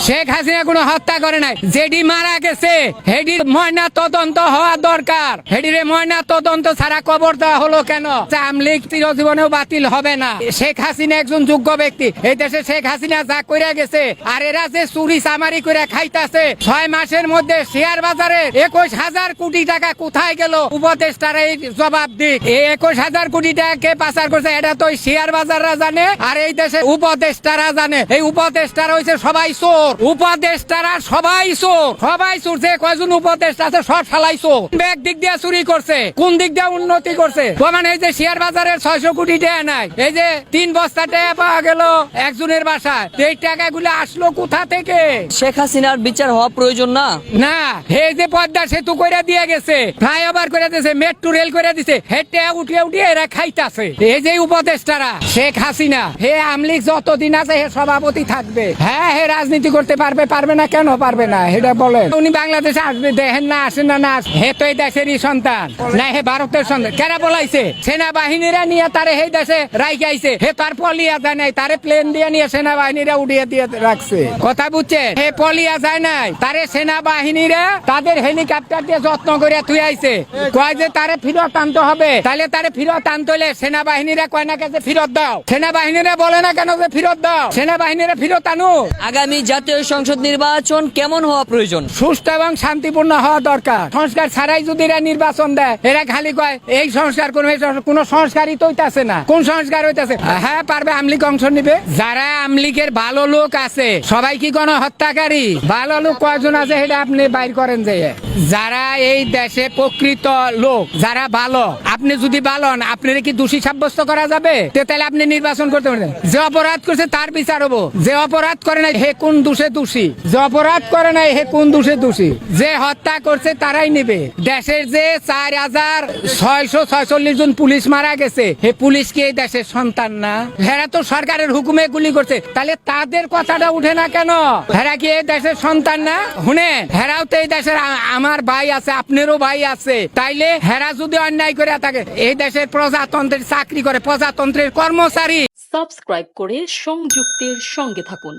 শেখ হাসিনা কোনো হত্যা করে নাই। যেডি মারা গেছে হেডির ময়না তদন্ত হওয়া দরকার। হেডির ময়না তদন্ত ছাড়া কবর দেওয়া হলো কেন? আমলিগ চিরজীবনেও বাতিল হবে না। শেখ হাসিনা একজন যোগ্য ব্যক্তি। এই দেশে শেখ হাসিনা যা করে গেছে, আর এরা যে চুরি চামারি করে খাইতেছে, 6 মাসের মধ্যে শেয়ার বাজারে 21,000 কোটি টাকা কোথায় গেল? উপদেষ্টারা এই জবাব দিক। এই 21,000 কোটি টাকা কে পাচার করছে এটা তো শেয়ার বাজাররা জানে, আর এই দেশে উপদেষ্টারা জানে। এই উপদেষ্টারা হইছে সবাই চোর। উপদেষ্টারা সবাই চোর, সবাই চোর। যে কয়জন উপদেষ্টা আছে সব শালাই চোর। ব্যাগ দিক দিয়ে চুরি করছে, কোন দিক দিয়ে উন্নতি করছে? প্রমাণ এই যে শেয়ার বাজারের 600 কোটি টাকা নাই। এই যে 3 বস্তা টাকা পাওয়া গেল একজনের বাসায়, এই টাকাগুলো আসলো কোথা থেকে? শেখ হাসিনার বিচার হওয়া প্রয়োজন না? না, এই যে পদ্মা সেতু করে দিয়ে গেছে, ফ্লাইওভার করে দিয়েছে, মেট্রো রেল করে দিছে, হেঁটে উঠিয়ে উঠিয়ে এরা খাইতাছে। এই যে উপদেষ্টারা শেখ হাসিনা, হে আমলিগ যতদিন আছে হে সভাপতি থাকবে। হ্যাঁ, হে রাজনীতি করতে পারবে, পারবে না কেন পারবে না? এটা বলেন। উনি বাংলাদেশে আসবে, দেখেন না আসেন না, না হে তো এই দেশেরই সন্তান না, হে ভারতের সন্তান। কেরা বলাইছে? সেনাবাহিনীরা নিয়ে তারে এই দেশে রাইখে আইছে। হে তার পলিয়া যায় নাই, তারে প্লেন দিয়ে নিয়ে সেনাবাহিনীরা উড়িয়ে দিয়ে রাখছে। কথা বুঝছেন? হে পলিয়া যায় নাই, তারে সেনাবাহিনীরা তাদের হেলিকপ্টার দিয়ে যত্ন করে তুই আইছে। কয় যে তারে ফিরত আনতে হবে, তাহলে তারে ফিরত আনতে হলে সেনাবাহিনীরা কয় না যে ফিরত দাও। সেনাবাহিনীরা বলে না কেন যে ফিরত দাও? সেনাবাহিনীরা ফিরত আনো। আগামী জাতীয় সংসদ নির্বাচন কেমন হওয়া প্রয়োজন? সুষ্ঠু এবং শান্তিপূর্ণ হওয়া দরকার। সংস্কার ছাড়াই যদি এরা নির্বাচন দেয়, এরা খালি কয় এই সংস্কার করবে, কোন সংস্কারই তো হইতাছে না। কোন সংস্কার হইতাছে? হ্যাঁ পারবে, আমলিগ অংশ নিবে। যারা আমলিগের ভালো লোক আছে সবাই কি কোন হত্যাকারী? ভালো লোক কয়জন আছে সেটা আপনি বাইর করেন। যে যারা এই দেশে প্রকৃত লোক, যারা ভালো, আপনি যদি ভালো হন, আপনার কি দোষী সাব্যস্ত করা যাবে? তাহলে আপনি নির্বাচন করতে পারেন। যে অপরাধ করছে তার বিচার হবো, যে অপরাধ করে নাই হে কোন দোষে দোষী, যে অপরাধ করে নাই হে কোন দোষে দোষী। যে হত্যা করছে তারাই নিবে। দেশের যে 4,646 জন পুলিশ মারা গেছে, হে পুলিশ কি এই দেশের সন্তান না? হেরা তো সরকারের হুকুমে গুলি করছে, তাহলে তাদের কথাটা উঠে না কেন? হেরা কি এই দেশের সন্তান না? শুনে, হেরাও তো এই দেশের, আমার ভাই আছে, আপনারও ভাই আছে। তাইলে হেরা যদি অন্যায় করে থাকে, এই দেশের প্রজাতন্ত্রের চাকরি করে, প্রজাতন্ত্রের কর্মচারী। সাবস্ক্রাইব করে সংযুক্তের সঙ্গে থাকুন।